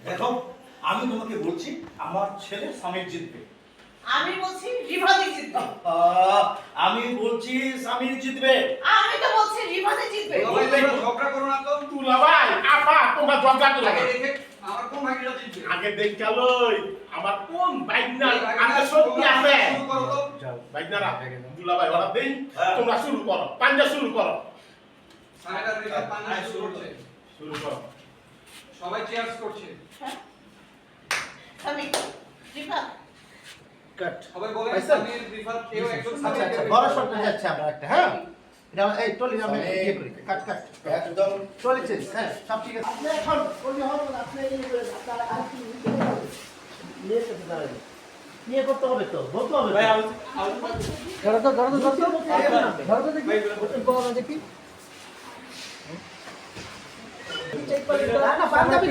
দেখো আমি তোমাকে বলছি আমার ছেলে সামির জিতবে। আমি বলছি রিভাজি জিতবে। আমি বলছি সামির জিতবে। আমি তো বলছি রিভাজি জিতবে। ঝগড়া করো না তো। দুলাভাই আপা তোমরা ঝগড়া করো আগে না। দেখে আমার কোন ভাগিটা জিতবে। আগে দেখালই আমার কোন বাইকনা আগে শক্তি আছে। শুরু করো তো। বাইকনারা দুলাভাই ওরা দেই হ্যাঁ। তোমরা শুরু করো পাঞ্জা শুরু করো সাইডার রেখে পানি শুরু করছে। শুরু করো সবাই চিয়ার্স করছে। হ্যাঁ? সামি রিভা কাট সবাই বলে আচ্ছা। সামির রিফাত কেউ একজন আচ্ছা আচ্ছা সামির বড় শটে যাচ্ছে আমরা একটা হ্যাঁ এটা এই টলি আমরা সামনে- ইয়ে করি কাট কাট একদম টলি চেঞ্জ হ্যাঁ সব ঠিক আছে আপনি এখন করলে হবে না, আপনি এই করে আপনার আর কি নিয়ে করতে পারেন। নিয়ে করতে হবে তো, বলতে হবে তো। ধরো তো, ধরো তো, ধরো তো। ধরো তো দেখি। ওটা বলো দেখি। না, না, পাঞ্জাবি